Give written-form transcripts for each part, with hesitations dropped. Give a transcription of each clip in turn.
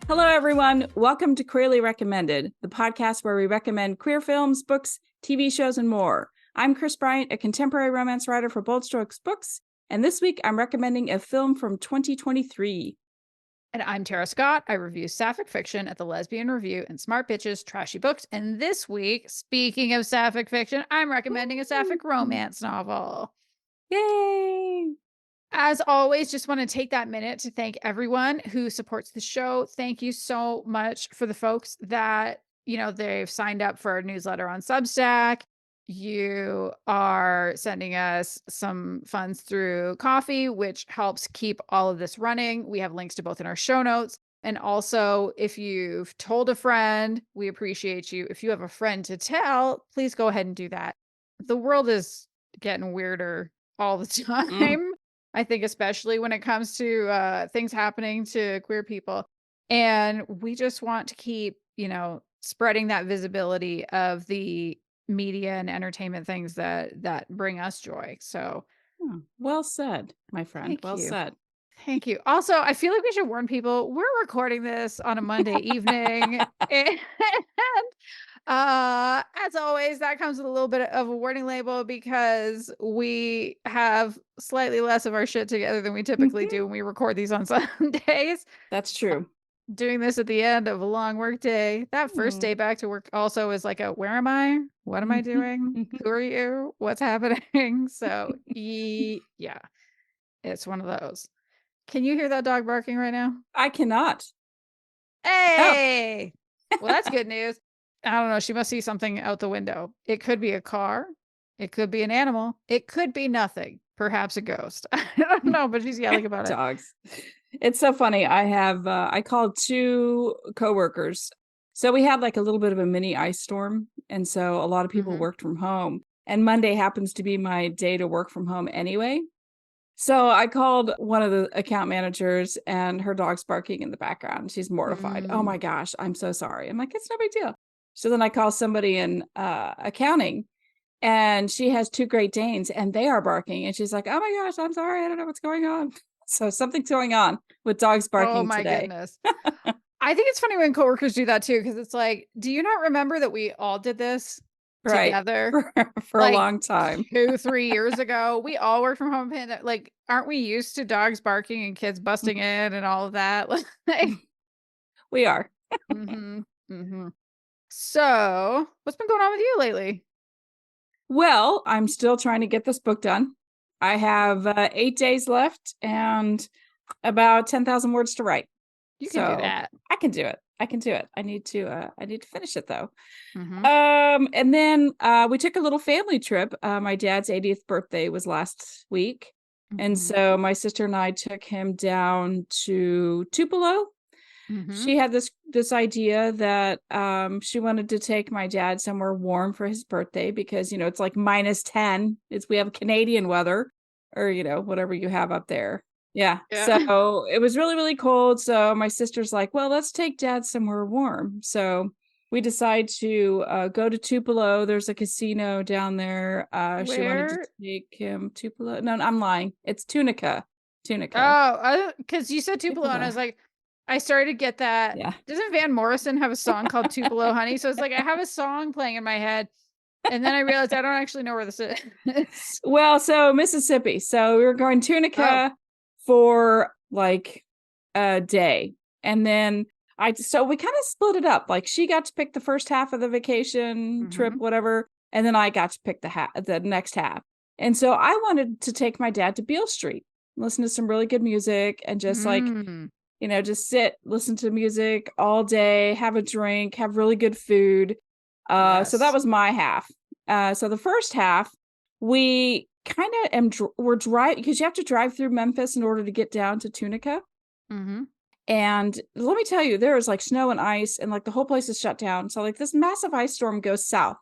Hello, everyone. Welcome to Queerly Recommended, the podcast where we recommend queer films, books, TV shows, and more. I'm Kris Bryant, a contemporary romance writer for Bold Strokes Books, and this week I'm recommending a film from 2023. And I'm Tara Scott. I review sapphic fiction at the Lesbian Review and Smart Bitches Trashy Books. And this week, speaking of sapphic fiction, I'm recommending a sapphic romance novel. Yay! As always, just want to take that minute to thank everyone who supports the show. Thank you so much for the folks that, they've signed up for our newsletter on Substack. You are sending us some funds through Coffee, which helps keep all of this running. We have links to both in our show notes. And also, if you've told a friend, we appreciate you. If you have a friend to tell, please go ahead and do that. The world is getting weirder all the time. I think especially when it comes to things happening to queer people. And we just want to keep, spreading that visibility of the media and entertainment things that bring us joy. So well said, my friend. Well said. Thank you. Also, I feel like we should warn people we're recording this on a Monday evening. And as always, that comes with a little bit of a warning label because we have slightly less of our shit together than we typically do when we record these on Sundays. That's true. Doing this at the end of a long work day. That first day back to work also is like where am I? What am I doing? Who are you? What's happening? So yeah, it's one of those. Can you hear that dog barking right now? I cannot. Hey! Oh. Well, that's good news. I don't know. She must see something out the window. It could be a car. It could be an animal. It could be nothing. Perhaps a ghost. I don't know, but she's yelling about Dogs. It's so funny. I called two coworkers. So we had like a little bit of a mini ice storm. And so a lot of people worked from home. And Monday happens to be my day to work from home anyway. So I called one of the account managers and her dog's barking in the background. She's mortified. Oh my gosh, I'm so sorry. I'm like, it's no big deal. So then I call somebody in accounting and she has two Great Danes and they are barking. And she's like, oh my gosh, I'm sorry. I don't know what's going on. So something's going on with dogs barking oh my today. Goodness. I think it's funny when coworkers do that too, because it's like, do you not remember that we all did this together for a long time? 2-3 years ago, we all worked from home. Like, aren't we used to dogs barking and kids busting in and all of that? We are. So, what's been going on with you lately? Well, I'm still trying to get this book done. I have 8 days left and about 10,000 words to write. You can do that. I can do it. I need to finish it though. And then we took a little family trip. My dad's 80th birthday was last week. And so my sister and I took him down to Tupelo. She had this idea that she wanted to take my dad somewhere warm for his birthday because, it's like -10. We have Canadian weather or, whatever you have up there. Yeah. So it was really, really cold. So my sister's like, well, let's take dad somewhere warm. So we decide to go to Tupelo. There's a casino down there. She wanted to take him Tupelo. No, I'm lying. It's Tunica. Oh, because you said Tupelo and I was like, I started to get that. Yeah. Doesn't Van Morrison have a song called Tupelo Honey? So it's like, I have a song playing in my head. And then I realized I don't actually know where this is. Well, so Mississippi. So we were going Tunica for like a day. And then so we kind of split it up. Like she got to pick the first half of the vacation trip, whatever. And then I got to pick the next half. And so I wanted to take my dad to Beale Street, listen to some really good music and just just sit, listen to music all day, have a drink, have really good food. So that was my half. So the first half, we kind of we're driving because you have to drive through Memphis in order to get down to Tunica. And let me tell you, there is like snow and ice and like the whole place is shut down. So like this massive ice storm goes south,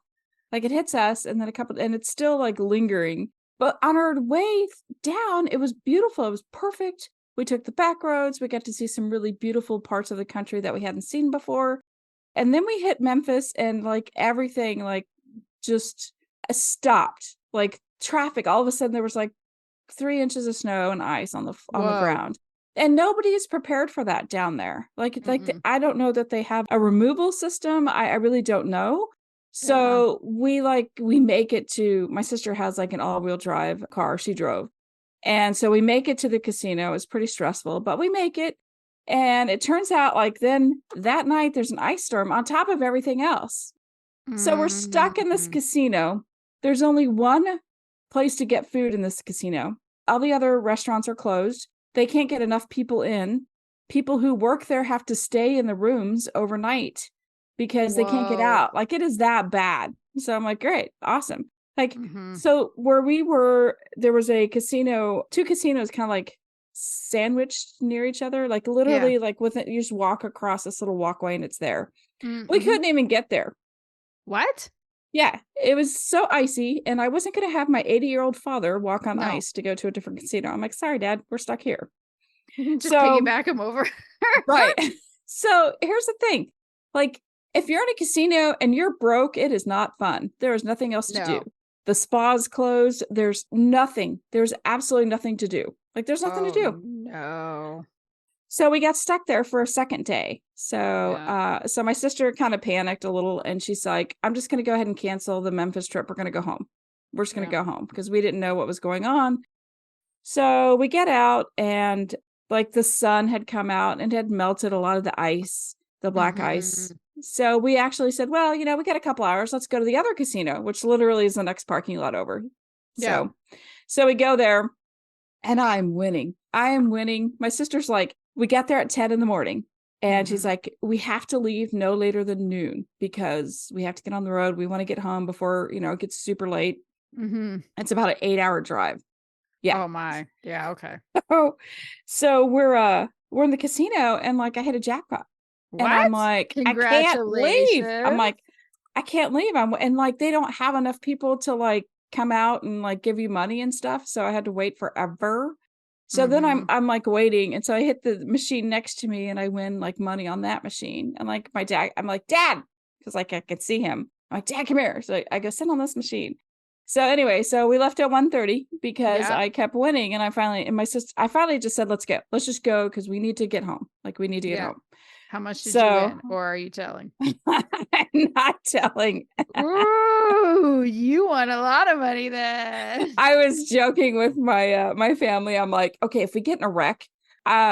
like it hits us and then and it's still like lingering. But on our way down, it was beautiful. It was perfect. We took the back roads. We got to see some really beautiful parts of the country that we hadn't seen before. And then we hit Memphis and like everything like just stopped. Like traffic, all of a sudden there was like 3 inches of snow and ice on the Whoa. ground. And nobody is prepared for that down there. I don't know that they have a removal system. I really don't know. So we make it to, my sister has like an all-wheel drive car. She drove. And so we make it to the casino. It's pretty stressful, but we make it. And it turns out like then that night there's an ice storm on top of everything else. So we're stuck in this casino. There's only one place to get food in this casino. All the other restaurants are closed. They can't get enough people in. People who work there have to stay in the rooms overnight because they can't get out. Like, it is that bad. So I'm like, great, awesome. Like, so where we were, there was a casino, 2 casinos kind of like sandwiched near each other. Like literally like with it, you just walk across this little walkway and it's there. We couldn't even get there. What? Yeah, it was so icy, and I wasn't going to have my 80-year-old father walk on ice to go to a different casino. I'm like, sorry, Dad, we're stuck here. Just piggyback him over. Right. So here's the thing. Like, if you're in a casino and you're broke, it is not fun. There is nothing else to do. The spa's closed. There's nothing. There's absolutely nothing to do. Like, there's nothing to do. No. So we got stuck there for a second day. So so my sister kind of panicked a little, and she's like, I'm just going to go ahead and cancel the Memphis trip. We're going to go home. We're just going to go home because we didn't know what was going on. So we get out, and like the sun had come out and had melted a lot of the ice, the black ice. So we actually said, well, we got a couple hours. Let's go to the other casino, which literally is the next parking lot over. So we go there, and I'm winning. I am winning. My sister's like, we got there at 10 in the morning, and she's like, we have to leave no later than noon because we have to get on the road. We want to get home before, it gets super late. It's about an 8-hour drive. Yeah. Oh my. Yeah. Okay. So we're in the casino, and like I hit a jackpot. What? And I'm like, I can't leave. I'm like, I can't leave. And like, they don't have enough people to like come out and like give you money and stuff. So I had to wait forever. So then I'm like waiting. And so I hit the machine next to me, and I win like money on that machine. And like my dad, I'm like, Dad, because like I could see him. I'm like, Dad, come here. So I go sit on this machine. So anyway, so we left at 1:30 because I kept winning. And I finally just said, let's go. Let's just go because we need to get home. Like, we need to get home. How much did you win? Or are you telling? I'm not telling. Ooh, you won a lot of money then. I was joking with my family. I'm like, okay, if we get in a wreck,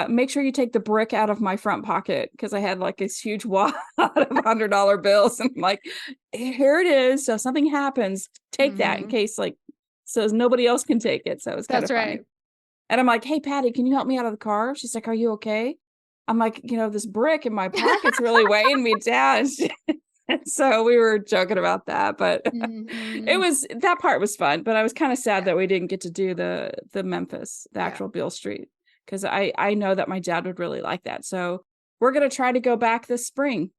make sure you take the brick out of my front pocket, because I had like this huge wad of $100 bills, and I'm like, here it is. So if something happens, take that in case, like, so nobody else can take it. So it's kind of funny. And I'm like, hey, Patty, can you help me out of the car? She's like, are you okay? I'm like, this brick in my pocket's really weighing me down. So we were joking about that, but that part was fun. But I was kind of sad that we didn't get to do the Memphis, the actual Beale Street, because I know that my dad would really like that. So we're going to try to go back this spring.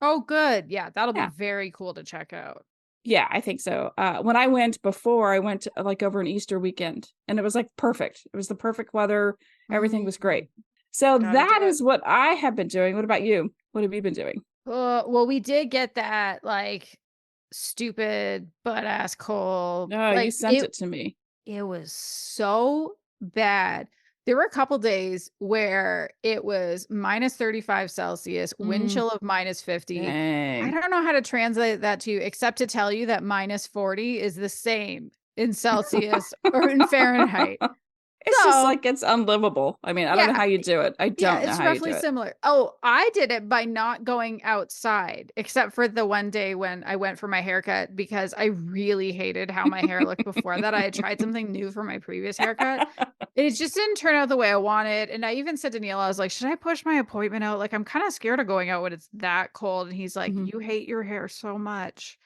Oh, good. Yeah, that'll be very cool to check out. Yeah, I think so. When I went before, I went like over an Easter weekend, and it was like perfect. It was the perfect weather. Everything was great. So that is what I have been doing. What about you? What have you been doing? Well, we did get that like stupid butt ass cold. Oh, you sent it to me. It was so bad. There were a couple days where it was minus 35 Celsius, wind chill of minus 50. Dang. I don't know how to translate that to you, except to tell you that minus 40 is the same in Celsius or in Fahrenheit. It's just like, it's unlivable. I mean, I don't know how you do it. I don't know how you do it. It's roughly similar. Oh, I did it by not going outside, except for the one day when I went for my haircut, because I really hated how my hair looked before that. I had tried something new for my previous haircut. It just didn't turn out the way I wanted. And I even said to Neil, I was like, should I push my appointment out? Like, I'm kind of scared of going out when it's that cold. And he's like, you hate your hair so much.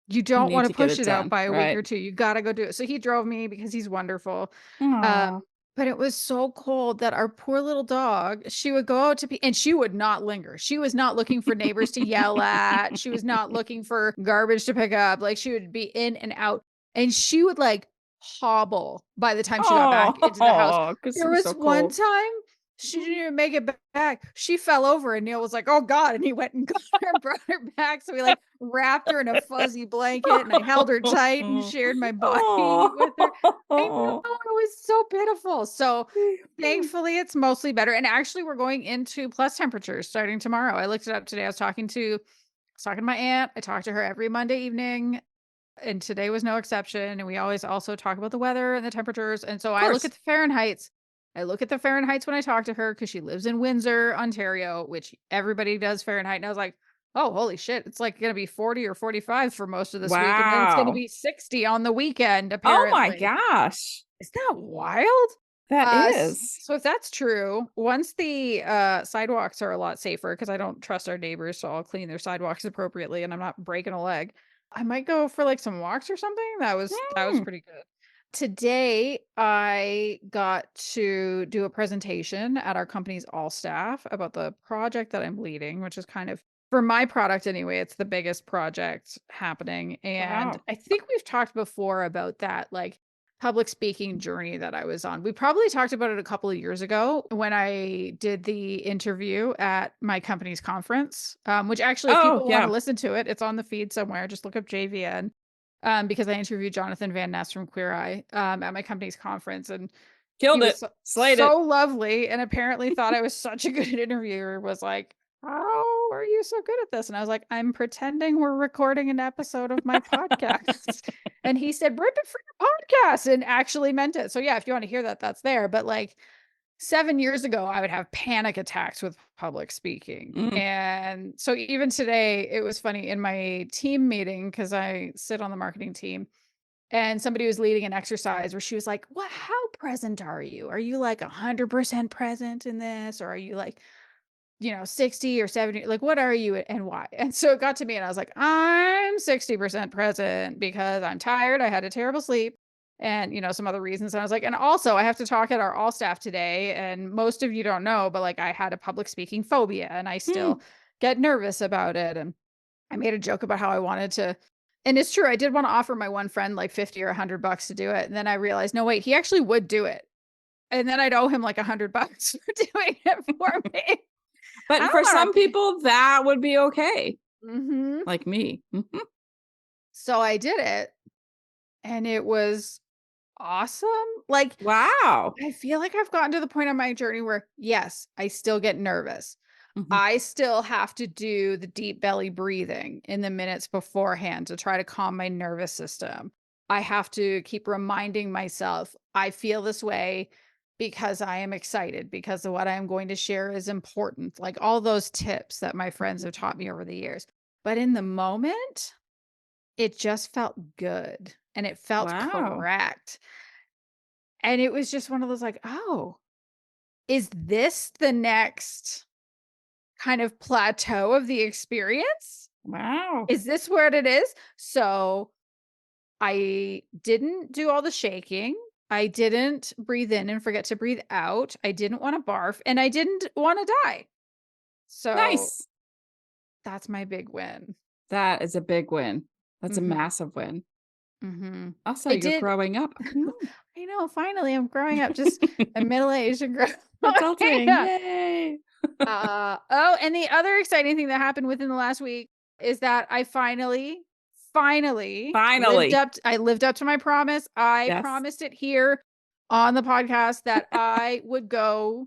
You don't want to push it out by a week or two. You got to go do it. So he drove me because he's wonderful. But it was so cold that our poor little dog, she would go out to pee and she would not linger. She was not looking for neighbors to yell at. She was not looking for garbage to pick up. Like, she would be in and out, and she would like hobble by the time she got back into the house. There was one time She didn't even make it back. She fell over and Neil was like, oh God. And he went and got her and brought her back. So we like wrapped her in a fuzzy blanket and I held her tight and shared my body with her. I know, it was so pitiful. So thankfully it's mostly better. And actually we're going into plus temperatures starting tomorrow. I looked it up today. I was talking to my aunt. I talked to her every Monday evening. And today was no exception. And we always also talk about the weather and the temperatures. And so I look at the Fahrenheits. I look at the Fahrenheits when I talk to her because she lives in Windsor, Ontario, which everybody does Fahrenheit. And I was like, oh, holy shit. It's like going to be 40 or 45 for most of this week. And then it's going to be 60 on the weekend, apparently. Oh my gosh. Is that wild? That is. So if that's true, once the sidewalks are a lot safer, because I don't trust our neighbors, so I'll clean their sidewalks appropriately and I'm not breaking a leg. I might go for like some walks or something. That was pretty good. Today, I got to do a presentation at our company's all staff about the project that I'm leading, which is kind of, for my product anyway, it's the biggest project happening. And I think we've talked before about that, like public speaking journey that I was on. We probably talked about it a couple of years ago when I did the interview at my company's conference, which actually, if people want to listen to it, it's on the feed somewhere. Just look up JVN. Because I interviewed Jonathan Van Ness from Queer Eye at my company's conference and killed it. Slayed so lovely. And apparently thought I was such a good interviewer, was like, how are you so good at this? And I was like, I'm pretending we're recording an episode of my podcast. And he said, rip it for your podcast, and actually meant it. So yeah, if you want to hear that, that's there. But like 7 years ago, I would have panic attacks with public speaking. And so even today, it was funny in my team meeting, because I sit on the marketing team, and somebody was leading an exercise where she was like, "What? How present are you? Are you like 100% present in this? Or are you like, 60 or 70? Like, what are you and why?" And so it got to me and I was like, I'm 60% present because I'm tired. I had a terrible sleep. And, some other reasons. And I was like, and also I have to talk at our all staff today. And most of you don't know, but like I had a public speaking phobia and I still get nervous about it. And I made a joke about how I wanted to, and it's true. I did want to offer my one friend like 50 or $100 to do it. And then I realized, no, wait, he actually would do it. And then I'd owe him like $100 for doing it for me. But for some people, that would be okay. Mm-hmm. Like me. Mm-hmm. So I did it. And it was awesome. Like, wow. I feel like I've gotten to the point on my journey where, yes, I still get nervous. I still have to do the deep belly breathing in the minutes beforehand to try to calm my nervous system. I have to keep reminding myself, I feel this way because I am excited, because of what I'm going to share is important. Like all those tips that my friends have taught me over the years. But in the moment, it just felt good and it felt correct. And it was just one of those like, oh, is this the next kind of plateau of the experience? Wow. Is this where it is? So I didn't do all the shaking. I didn't breathe in and forget to breathe out. I didn't want to barf and I didn't want to die. So nice. That's my big win. That is a big win. That's a massive win. Also, you're growing up. I know. Finally, I'm growing up. Just I'm middle-aged and growing. Adulting. Yay. And the other exciting thing that happened within the last week is that I finally lived up to my promise. I promised it here on the podcast that I would go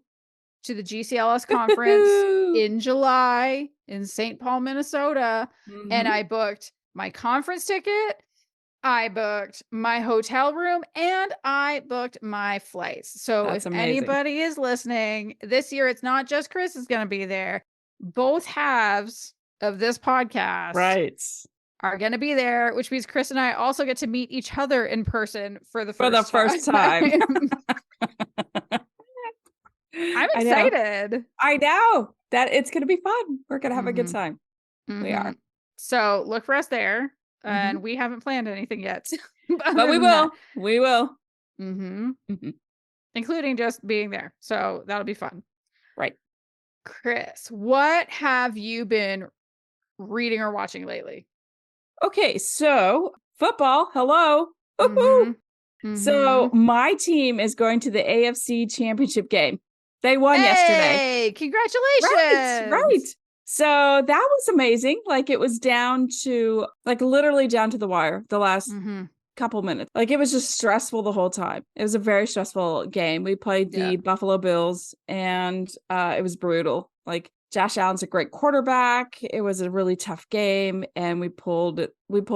to the GCLS conference in July in St. Paul, Minnesota. And I booked my conference ticket. I booked my hotel room and I booked my flights. So if anybody is listening this year, it's not just Kris is going to be there. Both halves of this podcast are going to be there, which means Kris and I also get to meet each other in person for the first time. I'm excited. I know that it's going to be fun. We're going to have a good time. We are. So look for us there. And we haven't planned anything yet. But we will. We will. Including just being there. So that'll be fun. Right. Kris, what have you been reading or watching lately? Okay, so football. Hello. So my team is going to the AFC Championship game. They won yesterday. Hey, Right, right. congratulations. So that was amazing. Like it was down to like literally down to the wire the last couple minutes. Like it was just stressful the whole time. It was a very stressful game. We played the Buffalo Bills and it was brutal. Like Josh Allen's a great quarterback. It was a really tough game and we pulled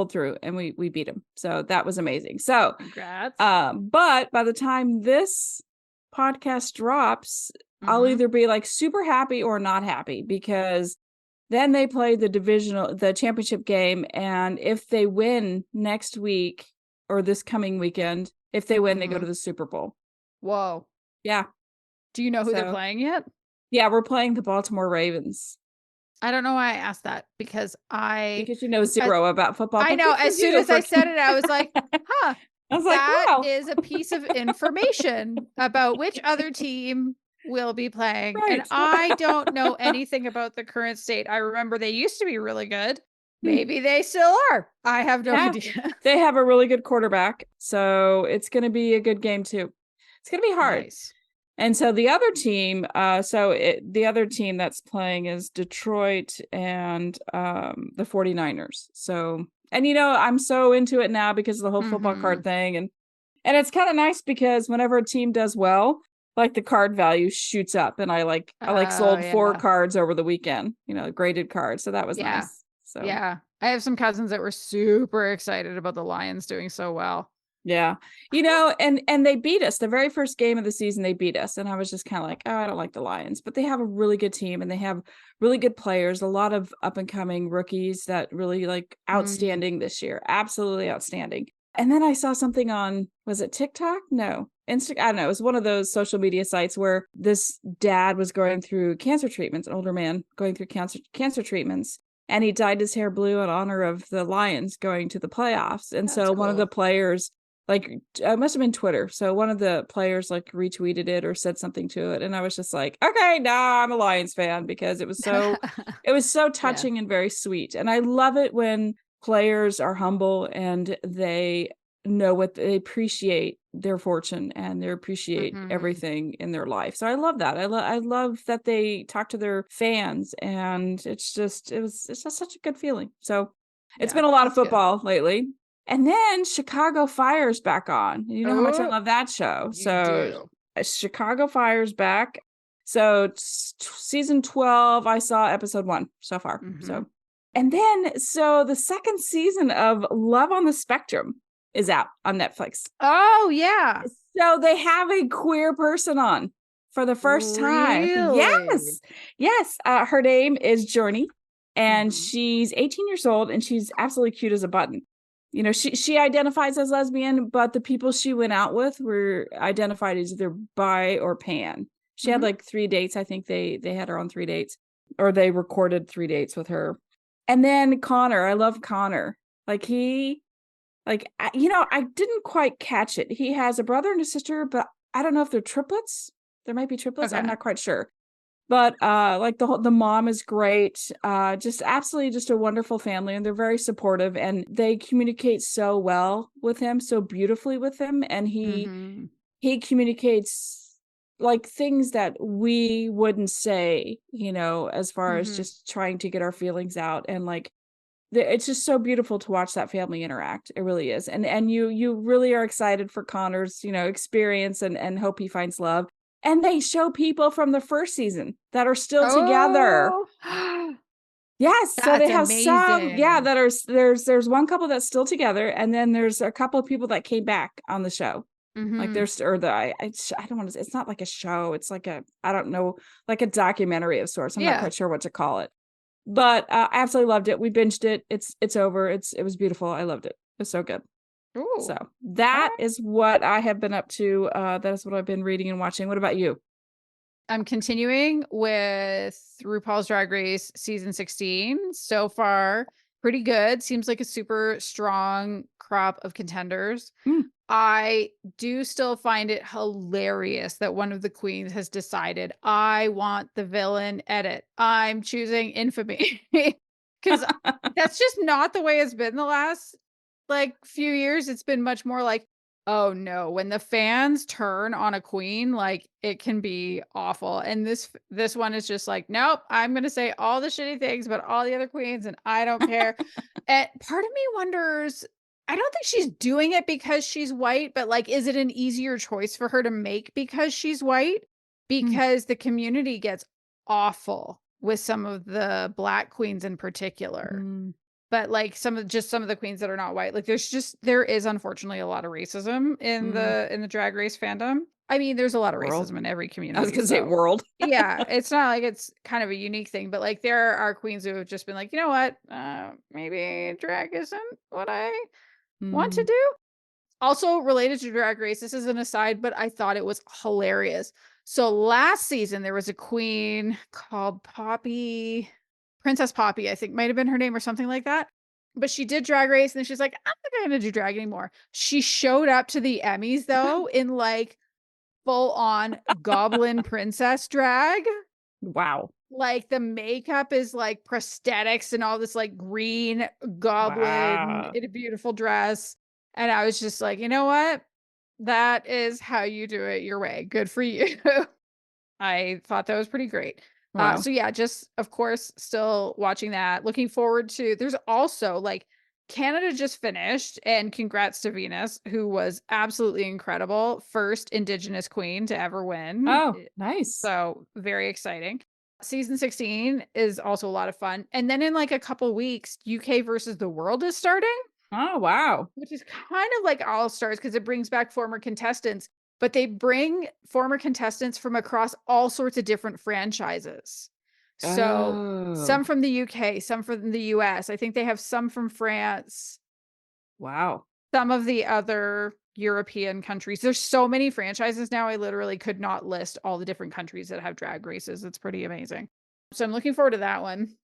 through and we beat him. So that was amazing. So congrats. But by the time this podcast drops, I'll either be like super happy or not happy because then they play the championship game. And if they win next week or this coming weekend, if they win, they go to the Super Bowl. Whoa. Yeah. Do you know who they're playing yet? Yeah, we're playing the Baltimore Ravens. I don't know why I asked that because you know zero about football. I know. As soon as I said it, I was like, huh. I was like, wow. Is a piece of information about which other team will be playing. Right. And I don't know anything about the current state. I remember they used to be really good. Maybe they still are. I have no idea. They have a really good quarterback. So it's going to be a good game too. It's going to be hard. Nice. And so the other team, the other team that's playing is Detroit and the 49ers. So, and I'm so into it now because of the whole football card thing. And it's kind of nice because whenever a team does well, like the card value shoots up. And I sold 4 cards over the weekend, graded cards. So that was nice. So yeah, I have some cousins that were super excited about the Lions doing so well. Yeah. And they beat us the very first game of the season. They beat us. And I was just kind of like, oh, I don't like the Lions, but they have a really good team and they have really good players, a lot of up and coming rookies that really like outstanding this year. Absolutely outstanding. And then I saw something on, was it TikTok? No, Instagram. I don't know. It was one of those social media sites where this dad was going through cancer treatments, an older man going through cancer treatments. And he dyed his hair blue in honor of the Lions going to the playoffs. And so one of the players, like it must have been Twitter. So one of the players like retweeted it or said something to it. And I was just like, okay, now I'm a Lions fan because it was so touching and very sweet. And I love it when players are humble and they know what they appreciate their fortune and they appreciate everything in their life. So I love that. I love that they talk to their fans and it's just such a good feeling. So it's been a lot of football lately. And then Chicago Fire's back on. You know how much I love that show. So Chicago Fire's back. So season 12, I saw episode 1 so far. So, and then, so the second season of Love on the Spectrum is out on Netflix. Oh, yeah. So they have a queer person on for the first time. Yes. Yes. Her name is Journey and she's 18 years old and she's absolutely cute as a button. She identifies as lesbian, but the people she went out with were identified as either bi or pan. She had like 3 dates. I think they had her on 3 dates or they recorded 3 dates with her. And then Connor, I love Connor. Like I didn't quite catch it. He has a brother and a sister, but I don't know if they're triplets. There might be triplets. I'm not quite sure. But like the mom is great. Just absolutely just a wonderful family. And they're very supportive and they communicate so well with him, so beautifully with him. And he communicates like things that we wouldn't say, as far as just trying to get our feelings out. And like, it's just so beautiful to watch that family interact. It really is. And you really are excited for Connor's, experience and hope he finds love. And they show people from the first season that are still together. Yes. So they have some, that are, there's one couple that's still together. And then there's a couple of people that came back on the show. Like there's, I don't want to, it's not like a show. It's like I don't know, like a documentary of sorts. I'm not quite sure what to call it, but I absolutely loved it. We binged it. It's over. It was beautiful. I loved it. It was so good. Ooh. So that is what I have been up to. That is what I've been reading and watching. What about you? I'm continuing with RuPaul's Drag Race season 16. So far, pretty good. Seems like a super strong crop of contenders. I do still find it hilarious that one of the queens has decided, I want the villain edit. I'm choosing infamy. Because that's just not the way it's been the last few years. It's been much more like, Oh no, when the fans turn on a queen, like it can be awful. And this one is just like, nope, I'm gonna say all the shitty things about all the other queens and I don't care. And part of me wonders, I don't think she's doing it because she's white, but like, is it an easier choice for her to make because she's white? Mm. Because the community gets awful with some of the black queens in particular. Mm. But, like, some of the queens that are not white, like, there is unfortunately a lot of racism Mm. in the Drag Race fandom. I mean, there's a lot of World. racism in every I was community, gonna say so world. yeah, it's not like it's kind of a unique thing, but, like, there are queens who have just been like, "You know what? Maybe drag isn't what I want to Mm. do." Also related to Drag Race, this is an aside, but I thought it was hilarious. So last season, there was a queen called Poppy, Princess Poppy, I think might have been her name or something like that. But she did Drag Race and then she's like, I'm not going to do drag anymore. She showed up to the Emmys though in like full on goblin princess drag. Wow. Like the makeup is like prosthetics and all this like green goblin Wow. in a beautiful dress. And I was just like, you know what? That is how you do it your way. Good for you. I thought that was pretty great. Wow. So yeah, just of course, still watching that. Looking forward to there's also like Canada just finished, and congrats to Venus, who was absolutely incredible. First Indigenous queen to ever win. Oh, nice. So very exciting. Season 16 is also a lot of fun. And then in like a couple weeks, UK versus the world is starting, Oh, wow. which is kind of like All Stars because it brings back former contestants, but they bring former contestants from across all sorts of different franchises. So Oh, some from the UK, some from the US. I think they have some from France, wow. some of the other European countries. There's so many franchises now. I literally could not list all the different countries that have drag races. It's pretty amazing. So I'm looking forward to that one.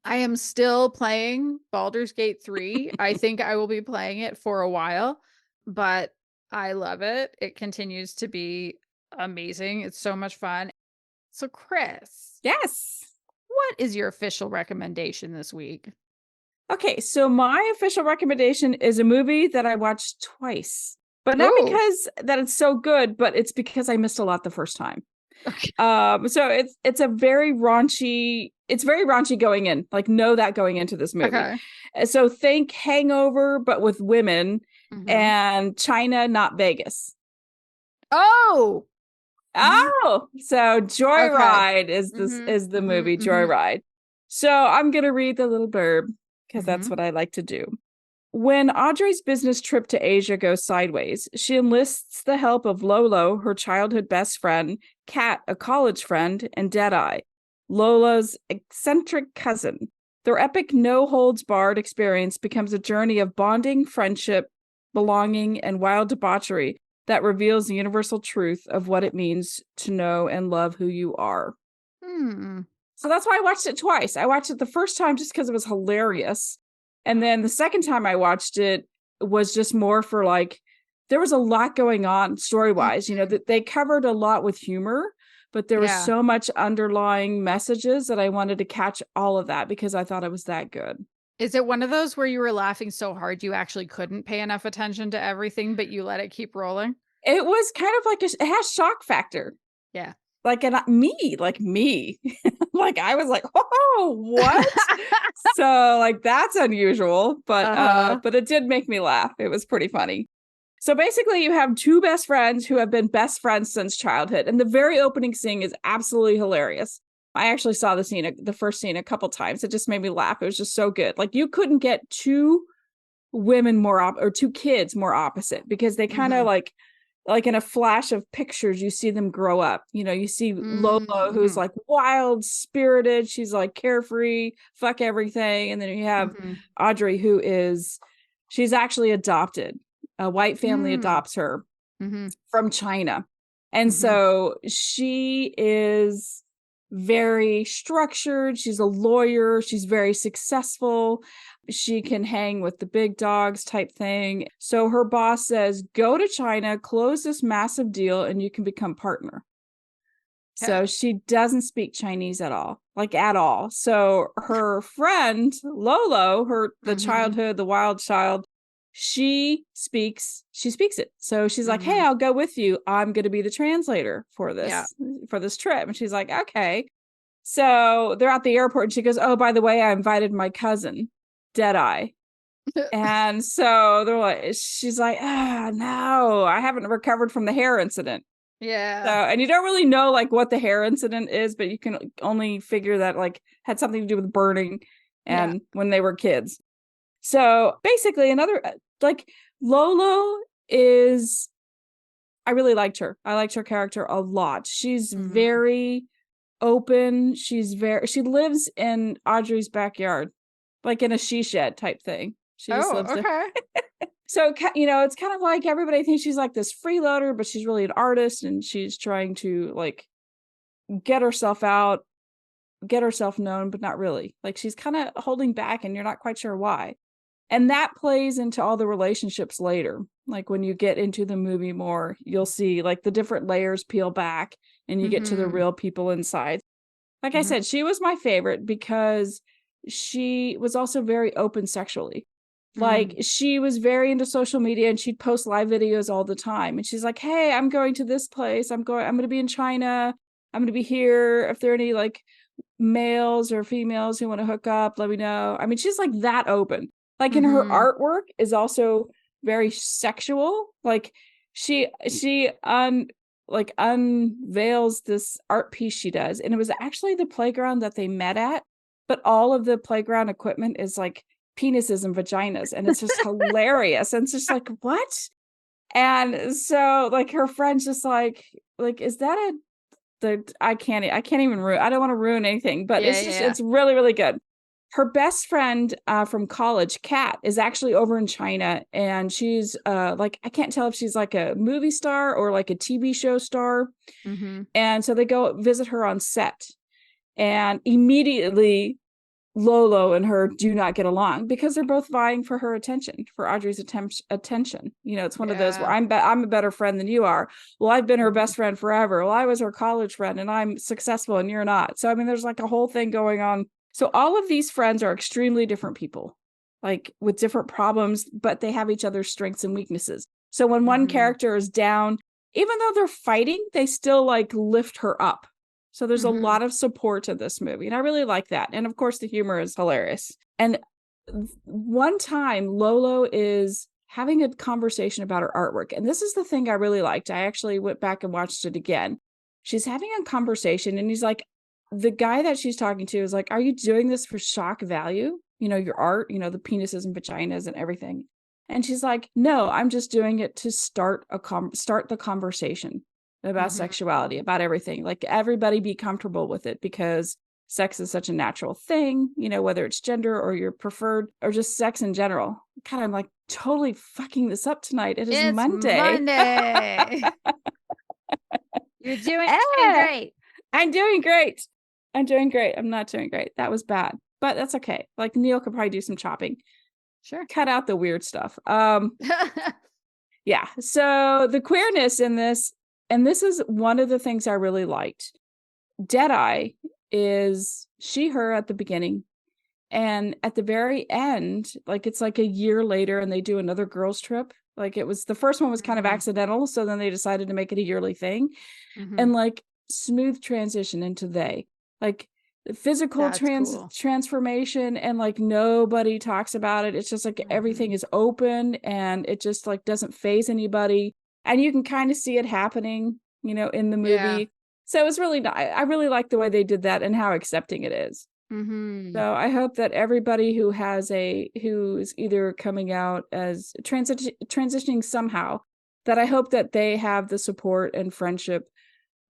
I am still playing Baldur's Gate 3. I think I will be playing it for a while, but I love it. It continues to be amazing. It's so much fun. So, Kris, Yes. what is your official recommendation this week? Okay, so my official recommendation is a movie that I watched twice. But not Oh, because that it's so good, but it's because I missed a lot the first time. okay. So it's very raunchy going in. Like know that going into this movie. Okay. So think Hangover, but with women Hmm. and China, not Vegas. Oh, mhm. Oh, so Okay. Joyride Hmm. is the Hmm. movie Hmm. Joyride. So I'm gonna read the little blurb because that's Hmm. what I like to do. When Audrey's business trip to Asia goes sideways, she enlists the help of Lolo, her childhood best friend, Kat, a college friend, and Deadeye, Lola's eccentric cousin. Their epic no holds barred experience becomes a journey of bonding, friendship, belonging, and wild debauchery that reveals the universal truth of what it means to know and love who you are. Hmm. So that's why I watched it twice. I watched it the first time just because it was hilarious. And then the second time I watched it was just more for like, there was a lot going on story wise. You know, Mhm. that they covered a lot with humor, but there was Yeah. so much underlying messages that I wanted to catch all of that because I thought it was that good. Is it one of those where you were laughing so hard you actually couldn't pay enough attention to everything, but you let it keep rolling? It was kind of like it has shock factor. Yeah. Like, and like me, like I was like, oh, what? So like that's unusual, Uh-huh. but it did make me laugh. It was pretty funny. So basically you have two best friends who have been best friends since childhood, and the very opening scene is absolutely hilarious. I actually saw the first scene a couple times. It just made me laugh. It was just so good. Like you couldn't get two women or two kids more opposite because they kind of Mhm. like in a flash of pictures, you see them grow up. You know, you see Lola, who's Mhm. like wild spirited. She's like carefree, fuck everything. And then you have Mhm. Audrey, she's actually adopted. A white family Mm. adopts her Mhm. from China. And Mhm. so she is very structured. She's a lawyer. She's very successful. She can hang with the big dogs type thing. So her boss says, go to China, close this massive deal, and you can become partner. So 'Kay. she doesn't speak Chinese at all, like at all. So her friend, Lolo, the Mhm. wild child, she speaks it. So she's like, hey, I'll go with you. I'm going to be the translator for this trip. And she's like, okay. So they're at the airport and she goes, oh, by the way, I invited my cousin, Deadeye. And so she's like, no, I haven't recovered from the hair incident. Yeah. So, and you don't really know like what the hair incident is, but you can only figure that like had something to do with burning and when they were kids. So basically another, like Lolo is, I really liked her. I liked her character a lot. She's very open. She lives in Audrey's backyard, like in a she shed type thing. She just lives there. So, you know, it's kind of like everybody thinks she's like this freeloader, but she's really an artist and she's trying to like get herself out, get herself known, but not really. Like she's kind of holding back and you're not quite sure why. And that plays into all the relationships later. Like when you get into the movie more, you'll see like the different layers peel back and you get to the real people inside. Like I said, she was my favorite because she was also very open sexually. Like she was very into social media and she'd post live videos all the time. And she's like, hey, I'm going to this place. I'm going to be in China. I'm going to be here. If there are any like males or females who want to hook up, let me know. I mean, she's like that open. Like in her artwork is also very sexual. Like she unveils this art piece she does. And it was actually the playground that they met at. But all of the playground equipment is like penises and vaginas. And it's just hilarious. And it's just like, what? And so like her friend's just like, is that I can't even ruin, I don't want to ruin anything, but it's really, really good. Her best friend from college, Kat, is actually over in China, and she's like, I can't tell if she's like a movie star or like a TV show star. And so they go visit her on set, and immediately Lolo and her do not get along because they're both vying for her attention, for Audrey's attention. You know, it's one of those where I'm a better friend than you are. Well, I've been her best friend forever. Well, I was her college friend and I'm successful and you're not. So, I mean, there's like a whole thing going on. So all of these friends are extremely different people, like with different problems, but they have each other's strengths and weaknesses. So when one character is down, even though they're fighting, they still like lift her up. So there's a lot of support in this movie. And I really like that. And of course, the humor is hilarious. And one time Lolo is having a conversation about her artwork. And this is the thing I really liked. I actually went back and watched it again. She's having a conversation and he's like, the guy that she's talking to is like, are you doing this for shock value? You know, your art, you know, the penises and vaginas and everything. And she's like, no, I'm just doing it to start the conversation about sexuality, about everything. Like everybody be comfortable with it because sex is such a natural thing, you know, whether it's gender or your preferred or just sex in general. God, I'm like totally fucking this up tonight. It's Monday. You're doing great. I'm doing great. I'm not doing great. That was bad, but that's okay. Like Neil could probably do some chopping. Sure. Cut out the weird stuff. Yeah. So the queerness in this, and this is one of the things I really liked. Deadeye is she, her at the beginning. And at the very end, like it's like a year later and they do another girls trip. Like it was, the first one was kind of accidental. So then they decided to make it a yearly thing. And like smooth transition into they. Like the physical transformation and like nobody talks about it. It's just like everything is open and it just like doesn't faze anybody. And you can kind of see it happening, you know, in the movie. Yeah. So it's really, I really like the way they did that and how accepting it is. So I hope that everybody who is either coming out as transitioning somehow, that I hope that they have the support and friendship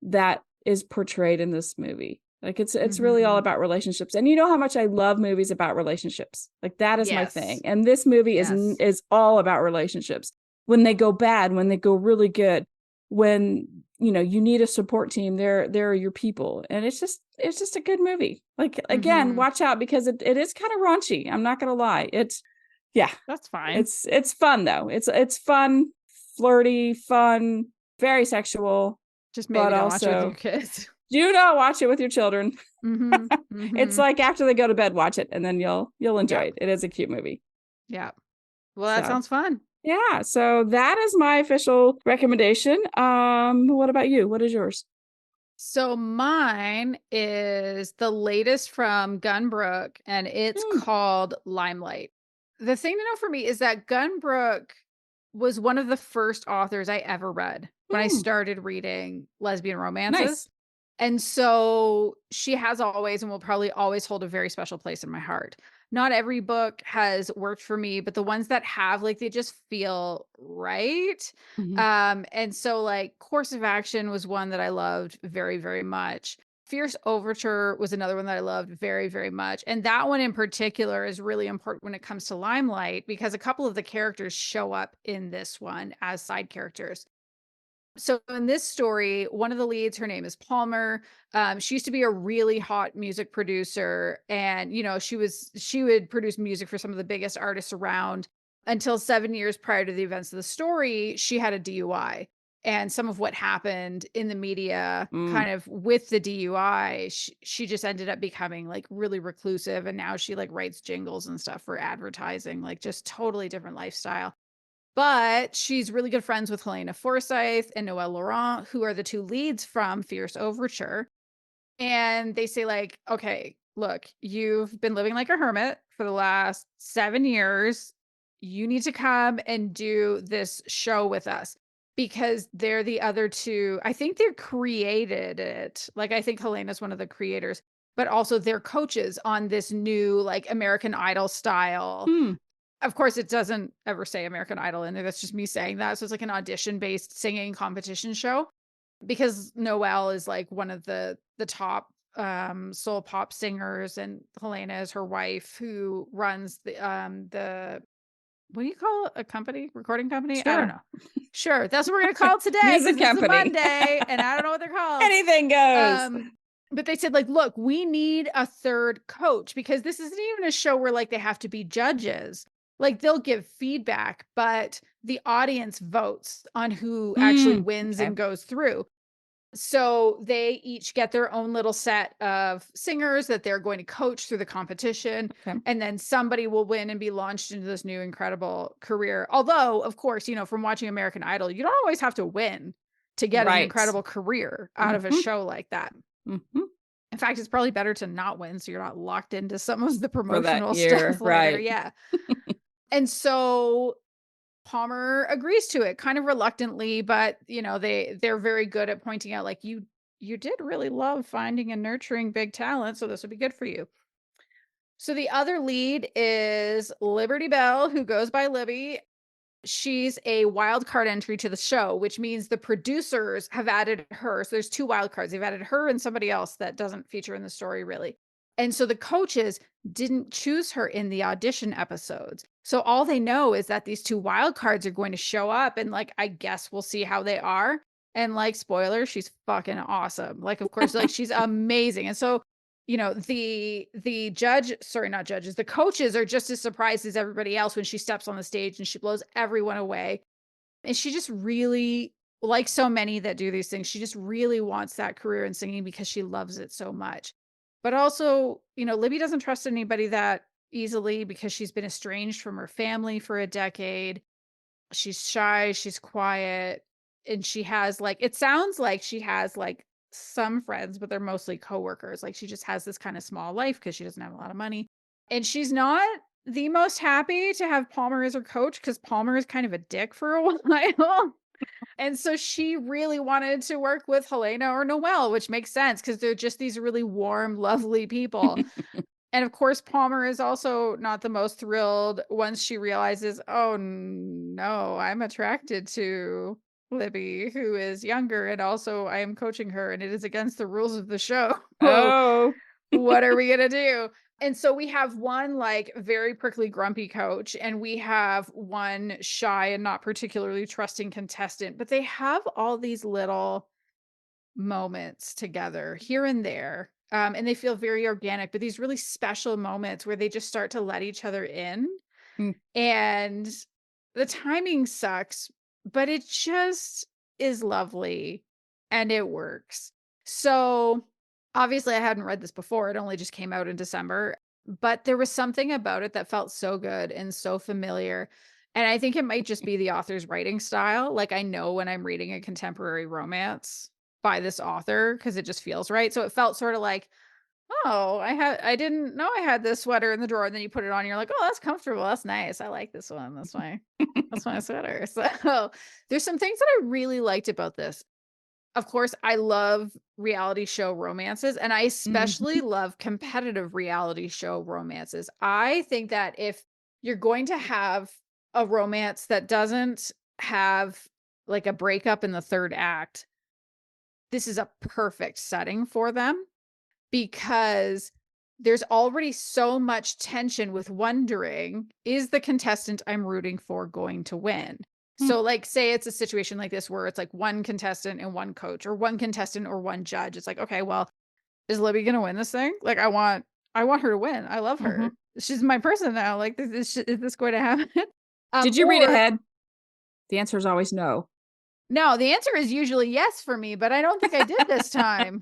that is portrayed in this movie. Like it's really all about relationships. And you know how much I love movies about relationships. Like that is my thing. And this movie is all about relationships. When they go bad, when they go really good, when you know you need a support team, there are your people. And it's just a good movie. Like again, watch out because it is kind of raunchy. I'm not gonna lie. That's fine. It's fun though. It's fun, flirty, fun, very sexual. Just maybe don't watch it with your kids. Do not watch it with your children. It's like after they go to bed, watch it, and then you'll enjoy it. It is a cute movie. Yeah. Well, that So sounds fun. yeah, so that is my official recommendation. What about you? What is yours? So mine is the latest from Gun Brooke, and it's Mm, called Limelight. The thing to know for me is that Gun Brooke was one of the first authors I ever read when I mm, started reading lesbian romances. nice. And so she has always and will probably always hold a very special place in my heart. Not every book has worked for me, but the ones that have, like, they just feel right. Mhm. And so, like, Course of Action was one that I loved very, very much. Fierce Overture was another one that I loved very, very much. And that one in particular is really important when it comes to Limelight because a couple of the characters show up in this one as side characters. So in this story, one of the leads, her name is Palmer. She used to be a really hot music producer, and she would produce music for some of the biggest artists around until 7 years prior to the events of the story. She had a DUI, and some of what happened in the media, Mm, kind of with the DUI, she just ended up becoming like really reclusive, and now she like writes jingles and stuff for advertising, like just totally different lifestyle. But she's really good friends with Helena Forsyth and Noelle Laurent, who are the two leads from Fierce Overture. And they say, like, okay, look, you've been living like a hermit for the last 7 years. You need to come and do this show with us because they're the other two. I think they created it. Like, I think Helena's one of the creators, but also they're coaches on this new, like, American Idol style. mm, Of course, it doesn't ever say American Idol in there, that's just me saying that, so it's like an audition-based singing competition show, because Noelle is, like, one of the top, soul pop singers, and Helena is her wife who runs the what do you call it? A company? Recording company? I don't sure. know. Sure, that's what we're gonna call it today because Music this is a company. Monday, and I don't know what they're called. Anything goes. Um, but they said, like, "Look, we need a third coach because this isn't even a show where, like, they have to be judges. Like, they'll give feedback, but the audience votes on who actually Mm, wins okay. and goes through." So they each get their own little set of singers that they're going to coach through the competition. Okay. And then somebody will win and be launched into this new incredible career. Although, of course, from watching American Idol, you don't always have to win to get an Right. incredible career out of a Mhm, show like that. mhm. In fact, it's probably better to not win so you're not locked into some of the For that promotional year, stuff later. right. Yeah. And so Palmer agrees to it kind of reluctantly, but they're very good at pointing out, like, you did really love finding and nurturing big talent, so this would be good for you. So the other lead is Liberty Bell, who goes by Libby. She's a wild card entry to the show, which means the producers have added her. So there's two wild cards. They've added her and somebody else that doesn't feature in the story really. And so the coaches didn't choose her in the audition episodes. So all they know is that these two wild cards are going to show up and, like, I guess we'll see how they are. And, like, spoiler, she's fucking awesome. Like, of course, like, she's amazing. And so the judge, sorry, not judges, the coaches are just as surprised as everybody else when she steps on the stage and she blows everyone away. And she just really, like so many that do these things, she just really wants that career in singing because she loves it so much. But also, Libby doesn't trust anybody that easily because she's been estranged from her family for a decade. She's shy, she's quiet, and she has, like, it sounds like she has, like, some friends, but they're mostly coworkers. Like, she just has this kind of small life because she doesn't have a lot of money. And she's not the most happy to have Palmer as her coach because Palmer is kind of a dick for a while. And so she really wanted to work with Helena or Noelle, which makes sense because they're just these really warm, lovely people. And of course, Palmer is also not the most thrilled once she realizes, oh no, I'm attracted to Libby, who is younger, and also I am coaching her, and it is against the rules of the show. Oh. What are we gonna do? And so we have one, like, very prickly, grumpy coach, and we have one shy and not particularly trusting contestant, but they have all these little moments together here and there. And they feel very organic, but these really special moments where they just start to let each other in. Mm, And the timing sucks, but it just is lovely and it works. So obviously, I hadn't read this before. It only just came out in December, but there was something about it that felt so good and so familiar. And I think it might just be the author's writing style. Like I know when I'm reading a contemporary romance by this author because it just feels right. So it felt sort of like, oh, I didn't know I had this sweater in the drawer. And then you put it on, and you're like, oh, that's comfortable. That's nice. I like this one. That's my sweater. So there's some things that I really liked about this. Of course, I love reality show romances, and I especially Mhm. love competitive reality show romances. I think that if you're going to have a romance that doesn't have like a breakup in the third act, this is a perfect setting for them because there's already so much tension with wondering, is the contestant I'm rooting for going to win? Hmm. So, like, say it's a situation like this where it's like one contestant and one coach, or one contestant or one judge. It's like, okay, well, is Libby gonna win this thing? Like, I want her to win. I love Mhm. her. She's my person now. Like, is this going to happen? Did you read Or ahead? The answer is always no. no, the answer is usually yes for me, but I don't think I did this time.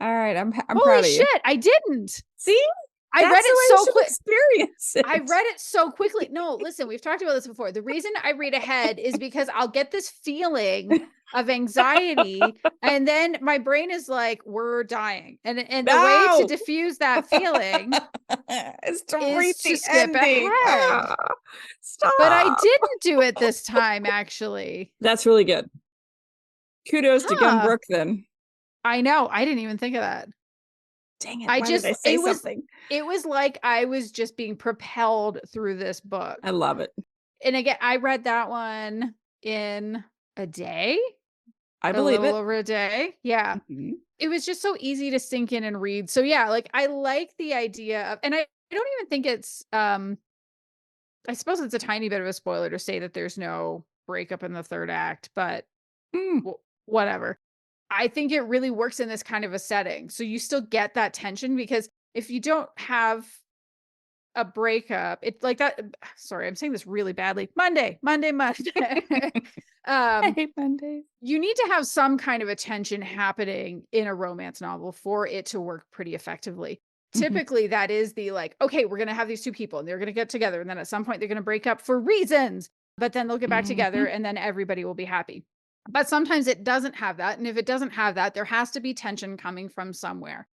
All right, I'm Holy proud of you. shit, I didn't. See? I read That's the it way you so should quick. experience I it. read it so quickly. No, listen, we've talked about this before. The reason I read ahead is because I'll get this feeling of anxiety, and then my brain is like, "We're dying." And the way to No! diffuse that feeling It's to read is to the skip ending. ahead. Ah, But I stop. didn't do it this time, actually. That's really good. Kudos to Gun Huh. Brooke then. I know. I didn't even think of that. Dang it. I Why did just I say something? it was like I was just being propelled through this I book. love it. And again, I read that one in a day, I a believe little it. over a day. Yeah. Mhm. It was just so easy to sink in and read. So yeah, like I like the idea of, and I don't even think it's I suppose it's a tiny bit of a spoiler to say that there's no breakup in the third act, but Mm. whatever. I think it really works in this kind of a setting. So you still get that tension because if you don't have a breakup, it's like that. Sorry, I'm saying this really badly. Monday. I um, hate Mondays. you need to have some kind of a tension happening in a romance novel for it to work pretty effectively. Mhm. Typically, that is the like, okay, we're going to have these two people and they're going to get together. And then at some point, they're going to break up for reasons, but then they'll get back together Mhm. and then everybody will be happy. But sometimes it doesn't have that. And if it doesn't have that, there has to be tension coming from somewhere.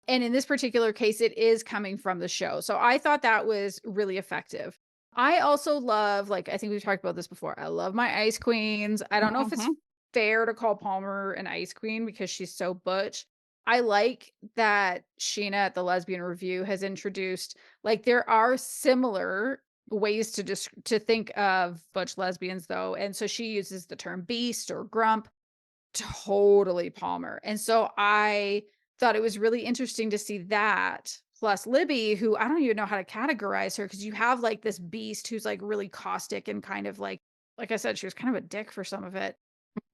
And in this particular case, it is coming from the show. So I thought that was really effective. I also love, like, I think we've talked about this before. I love my ice queens. I don't know if it's Mhm. fair to call Palmer an ice queen because she's so butch. I like that Sheena at the Lesbian Review has introduced, like, there are similar ways to to think of butch lesbians though. And so she uses the term beast or grump, totally Palmer. And so I thought it was really interesting to see that. Plus Libby, who I don't even know how to categorize her because you have like this beast who's like really caustic and kind of like I said, she was kind of a dick for some of it.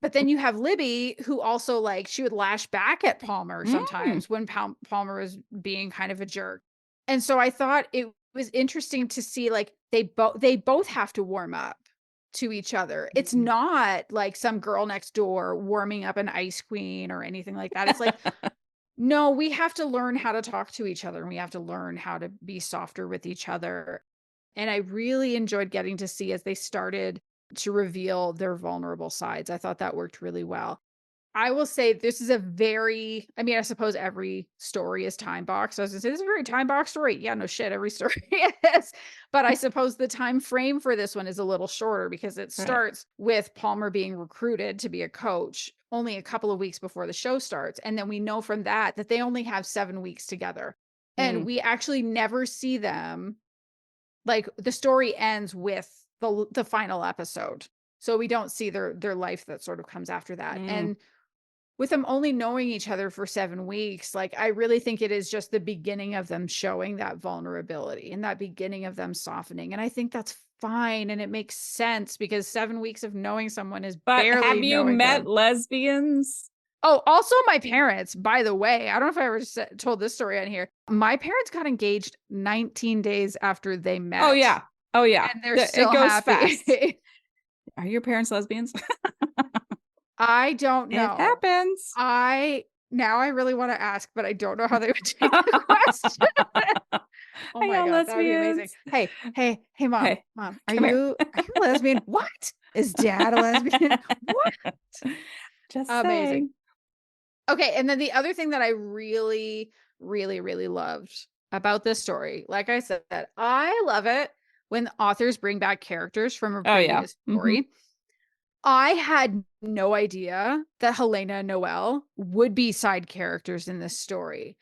But then you have Libby, who also like she would lash back at Palmer Mm. sometimes when Palmer was being kind of a jerk. And so I thought it was interesting to see like they both have to warm up to each other. It's Mhm. not like some girl next door warming up an ice queen or anything like that. It's like, no, we have to learn how to talk to each other and we have to learn how to be softer with each other. And I really enjoyed getting to see as they started to reveal their vulnerable sides. I thought that worked really well. I will say this is a very, I mean, I suppose every story is time boxed. I was gonna say this is a very time box story. Yeah, no shit, every story is. But I suppose the time frame for this one is a little shorter because it Right. starts with Palmer being recruited to be a coach only a couple of weeks before the show starts. And then we know from that that they only have 7 weeks together. And Mm. we actually never see them, like the story ends with the final episode. So we don't see their life that sort of comes after that. Mm. And with them only knowing each other for 7 weeks, like I really think it is just the beginning of them showing that vulnerability and that beginning of them softening. And I think that's fine. And it makes sense because 7 weeks of knowing someone is But have barely you knowing met them. lesbians? Oh, also my parents, by the way, I don't know if I ever told this story on here. My parents got engaged 19 days after they Oh met yeah. Oh yeah. and they're It still goes fast. happy. Are your parents lesbians? I don't It know. happens. I really want to ask, but I don't know how they would take the question. Oh Hi, my y'all God, that would be amazing. lesbians. Hey, mom, Hey, are come here. you a lesbian? What? Is dad a lesbian? What? Just Amazing. saying. Okay, and then the other thing that I really, really, really loved about this story, like I said, I love it when authors bring back characters from a Oh yeah. previous story. I had no idea that Helena and Noelle would be side characters in this story.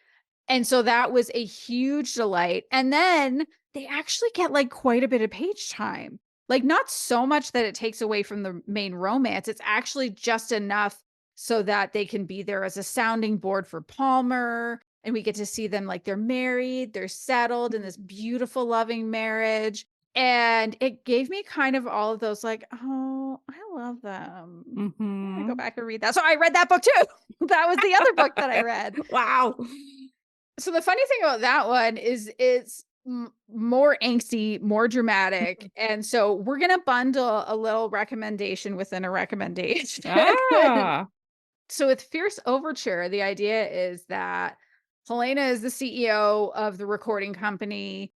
And so that was a huge delight. And then they actually get like quite a bit of page time. Like, not so much that it takes away from the main romance. It's actually just enough so that they can be there as a sounding board for Palmer. And we get to see them like they're married, they're settled in this beautiful, loving marriage. And it gave me kind of all of those like, oh, I love them. I'm gonna go Mm-hmm. back and read that. So I read that book too. That was the other book that I read. Wow. So the funny thing about that one is it's more angsty, more dramatic. And so we're going to bundle a little recommendation within a recommendation. Ah. So with Fierce Overture, the idea is that Helena is the CEO of the recording company.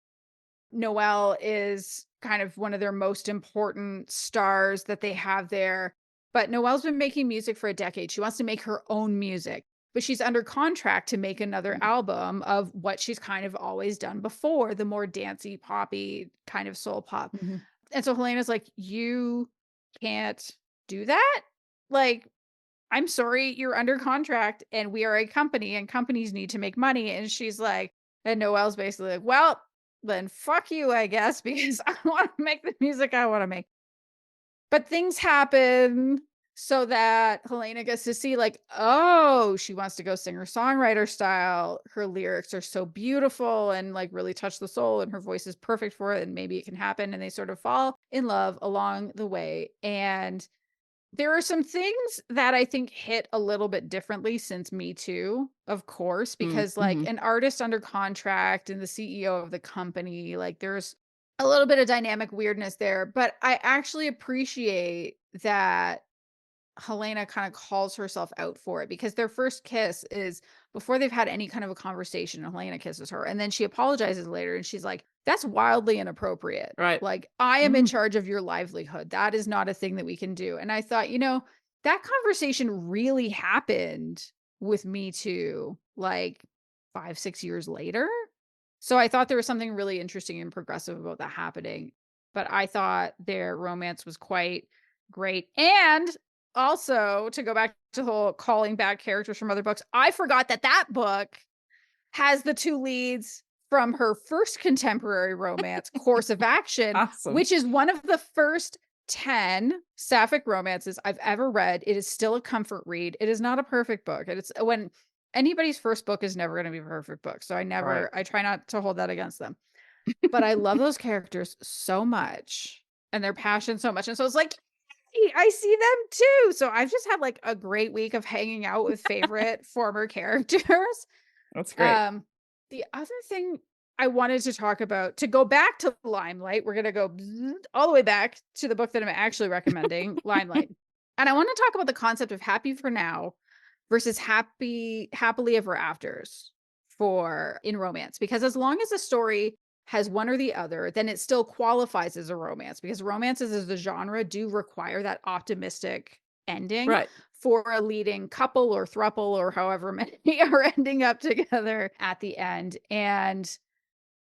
Noelle is kind of one of their most important stars that they have there. But Noelle's been making music for a decade. She wants to make her own music, but she's under contract to make another album of what she's kind of always done before, the more dancey, poppy kind of soul pop. Mhm. And so Helena's like, you can't do that. Like, I'm sorry, you're under contract and we are a company and companies need to make money. And she's like, and Noelle's basically like, well, then fuck you, I guess, because I want to make the music I want to make. But things happen so that Helena gets to see, like, oh, she wants to go singer-songwriter style. Her lyrics are so beautiful and like really touch the soul, and her voice is perfect for it, and maybe it can happen. And they sort of fall in love along the way. And there are some things that I think hit a little bit differently since Me Too, of course, because like Mm-hmm. an artist under contract and the CEO of the company, like there's a little bit of dynamic weirdness there. But I actually appreciate that Helena kind of calls herself out for it, because their first kiss is before they've had any kind of a conversation. And Helena kisses her and then she apologizes later and she's like, that's wildly inappropriate. Right. Like, I am in Mm. charge of your livelihood. That is not a thing that we can do. And I thought, that conversation really happened with Me Too, like 5-6 years later. So I thought there was something really interesting and progressive about that happening. But I thought their romance was quite great. And also, to go back to the whole calling back characters from other books, I forgot that that book has the two leads from her first contemporary romance, Course of Action, Awesome. which is one of the first 10 sapphic romances I've ever read. It is still a comfort read. It is not a perfect book. It's when anybody's first book is never going to be a perfect book. So Right. I try not to hold that against them. But I love those characters so much and their passion so much. And so it's like, hey, I see them too. So I've just had like a great week of hanging out with favorite former characters. That's great. The other thing I wanted to talk about, to go back to Limelight, we're going to go all the way back to the book that I'm actually recommending, Limelight. And I want to talk about the concept of happy for now versus happily ever afters for in romance, because as long as a story has one or the other, then it still qualifies as a romance, because romances as a genre do require that optimistic ending Right. for a leading couple or throuple or however many are ending up together at the end. And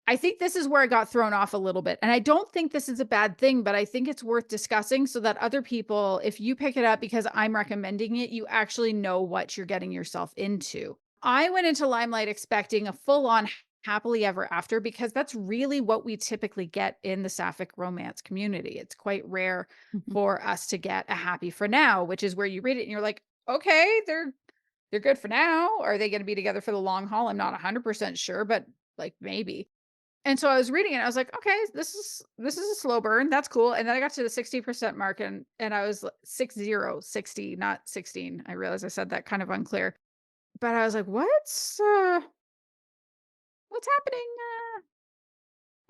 I think this is where I got thrown off a little bit. And I don't think this is a bad thing, but I think it's worth discussing so that other people, if you pick it up because I'm recommending it, you actually know what you're getting yourself into. I went into Limelight expecting a full-on happily ever after, because that's really what we typically get in the sapphic romance community. It's quite rare Mhm. for us to get a happy for now, which is where you read it and you're like, okay, they're good for now. Are they going to be together for the long haul? I'm not 100% sure, but like maybe. And so I was reading it. I was like, okay, this is a slow burn. That's cool. And then I got to the 60% mark and I was 60, not 16. I realized I said that kind of unclear. But I was like, what's happening?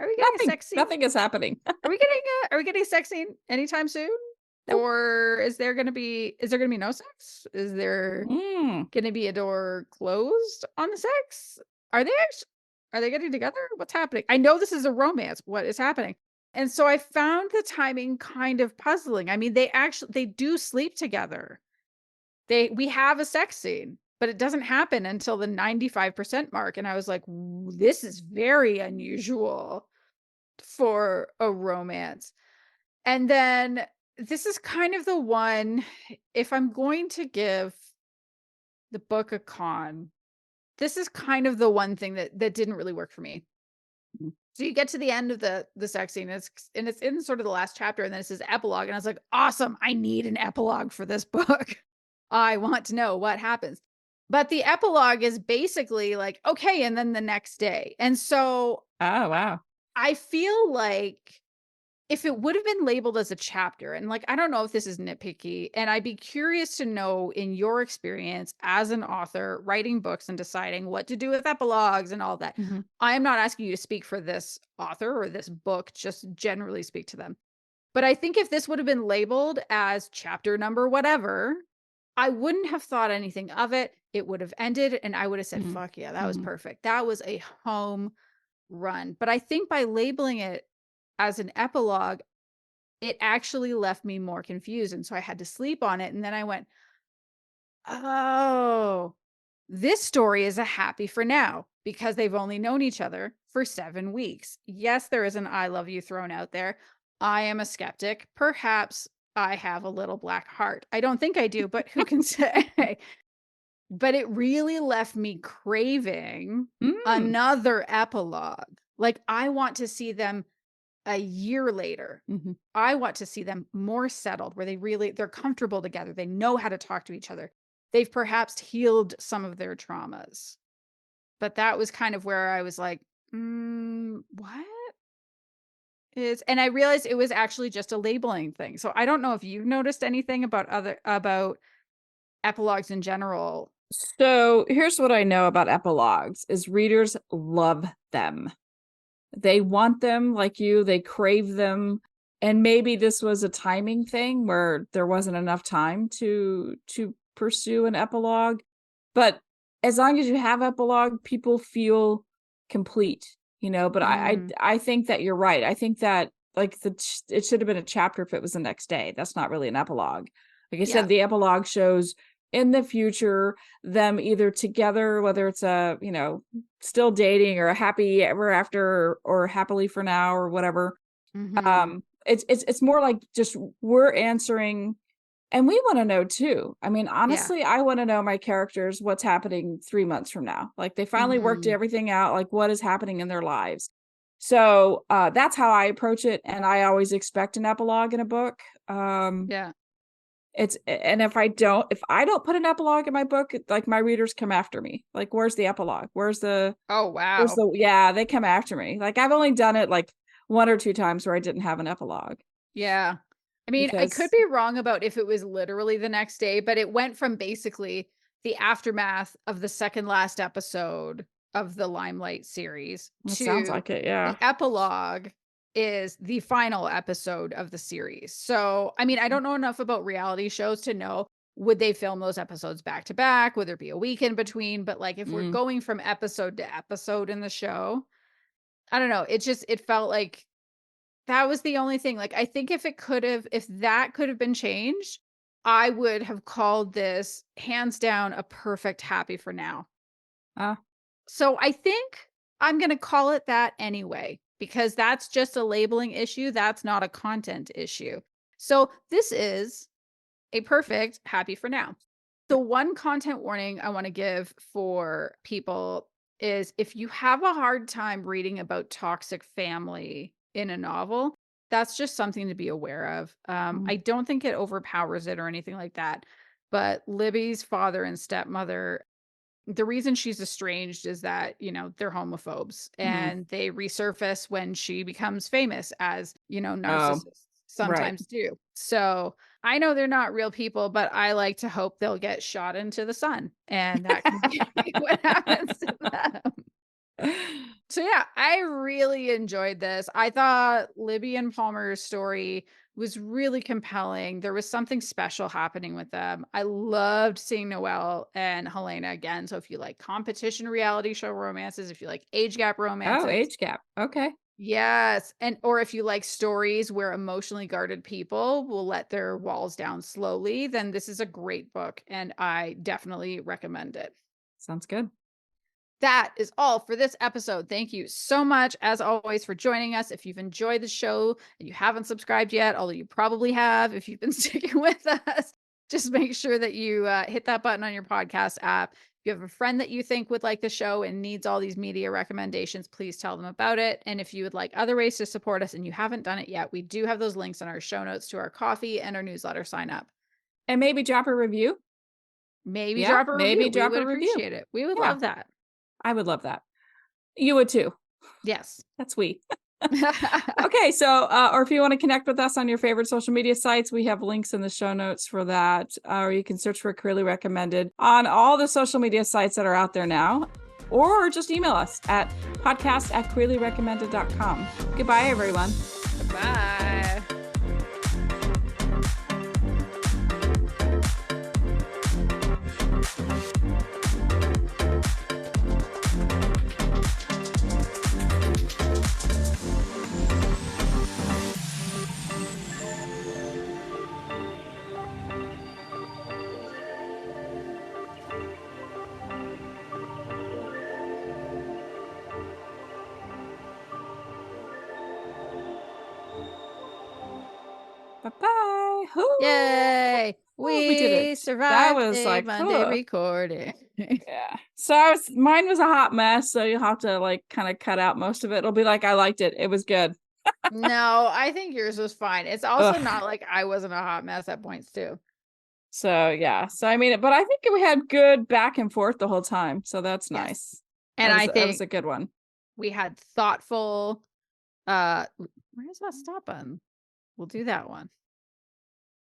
Are we getting a Nothing. sex scene? Nothing is happening. Are we getting a sex scene anytime soon? Nope. Or is there gonna be no sex? Is there Mm. gonna be a door closed on the sex? Are they Are they getting together? What's happening? I know this is a romance. What is happening? And so I found the timing kind of puzzling. I mean, they do sleep together. We have a sex scene, but it doesn't happen until the 95% mark. And I was like, this is very unusual for a romance. And then this is kind of the one, if I'm going to give the book a con, this is kind of the one thing that didn't really work for me. So you get to the end of the sex scene, and it's in sort of the last chapter, and then it says epilogue, and I was like, awesome, I need an epilogue for this book. I want to know what happens. But the epilogue is basically like, okay, and then the next day. And so Oh, wow. I feel like if it would have been labeled as a chapter, and like, I don't know if this is nitpicky, and I'd be curious to know in your experience as an author writing books and deciding what to do with epilogues and all that. Mhm. I am not asking you to speak for this author or this book, just generally speak to them. But I think if this would have been labeled as chapter number whatever, I wouldn't have thought anything of it. It would have ended, and I would have said, Mhm. fuck yeah, that was Mhm. perfect. That was a home run. But I think by labeling it as an epilogue, it actually left me more confused, and so I had to sleep on it, and then I went, "Oh, this story is a happy for now because they've only known each other for 7 weeks." Yes, there is an "I love you" thrown out there. I am a skeptic. Perhaps I have a little black heart. I don't think I do, but who can say? But it really left me craving Mm. another epilogue. Like, I want to see them a year later. Mhm. I want to see them more settled, where they're comfortable together. They know how to talk to each other. They've perhaps healed some of their traumas. But that was kind of where I was like, what is, and I realized it was actually just a labeling thing. So I don't know if you've noticed anything about epilogues in general. So here's what I know about epilogues is readers love them. They want them like you, they crave them. And maybe this was a timing thing where there wasn't enough time to pursue an epilogue. But as long as you have epilogue, people feel complete, but Mm, I think that you're right. I think that like it should have been a chapter if it was the next day. That's not really an epilogue. Like I yeah. said, the epilogue shows in the future them either together, whether it's still dating or a happy ever after or happily for now or whatever. Hmm. It's more like just we're answering, and we want to know too. I mean, Yeah. honestly, I want to know my characters what's happening 3 months from now. Like they finally worked Hmm. everything out, like what is happening in their lives. So that's how I approach it, and I always expect an epilogue in a book. Yeah. And if I don't put an epilogue in my book, like my readers come after me. Like, where's the epilogue? Oh, wow. Yeah, they come after me. Like I've only done it like 1 or 2 times where I didn't have an epilogue Yeah. I mean, I could because be wrong about if it was literally the next day, but it went from basically the aftermath of the second last episode of the Limelight series it sounds to like it. Yeah. the epilogue is the final episode of the series. So, I mean, I don't know enough about reality shows to know, would they film those episodes back to back? Would there be a week in between? But like if we're Mm. going from episode to episode in the show, I don't know. It felt like that was the only thing. Like, I think if that could have been changed, I would have called this hands down a perfect happy for now. Ah. So I think I'm going to call it that anyway, because that's just a labeling issue. That's not a content issue. So this is a perfect happy for now. The one content warning I want to give for people is if you have a hard time reading about toxic family in a novel, that's just something to be aware of. Mm. I don't think it overpowers it or anything like that. But Libby's father and stepmother, the reason she's estranged is that, they're homophobes Mm. and they resurface when she becomes famous, as, Oh, narcissists right. sometimes do. So I know they're not real people, but I like to hope they'll get shot into the sun and that can be what happens to them. So yeah, I really enjoyed this. I thought Libby and Palmer's story was really compelling. There was something special happening with them. I loved seeing Noelle and Helena again. So if you like competition reality show romances, if you like age gap Oh, romances, age gap. Okay. yes. And or if you like stories where emotionally guarded people will let their walls down slowly, then this is a great book and I definitely recommend it. Sounds good. That is all for this episode. Thank you so much, as always, for joining us. If you've enjoyed the show and you haven't subscribed yet, although you probably have, if you've been sticking with us, just make sure that you hit that button on your podcast app. If you have a friend that you think would like the show and needs all these media recommendations, please tell them about it. And if you would like other ways to support us and you haven't done it yet, we do have those links in our show notes to our coffee and our newsletter sign up. And maybe drop a review. Maybe Yeah, drop a review. maybe We drop would a review. appreciate it. We would Yeah. love that. I would love that. You would too. Yes. That's we. Okay, so or if you want to connect with us on your favorite social media sites, we have links in the show notes for that. Or you can search for Queerly Recommended on all the social media sites that are out there now, or just email us at podcast@queerlyrecommended.com. Goodbye, everyone. Bye. Bye-bye. Yay! We did We it. That survived was a like, Monday recording. yeah. So mine was a hot mess, so you'll have to like kind of cut out most of it. It'll be like I liked it. It was good. No, I think yours was fine. It's also Ugh. not like I wasn't a hot mess at points too. So yeah. So I mean, but I think we had good back and forth the whole time. So that's Yes. nice. And I that was think a good one. we had thoughtful where's that stop button? We'll do that one.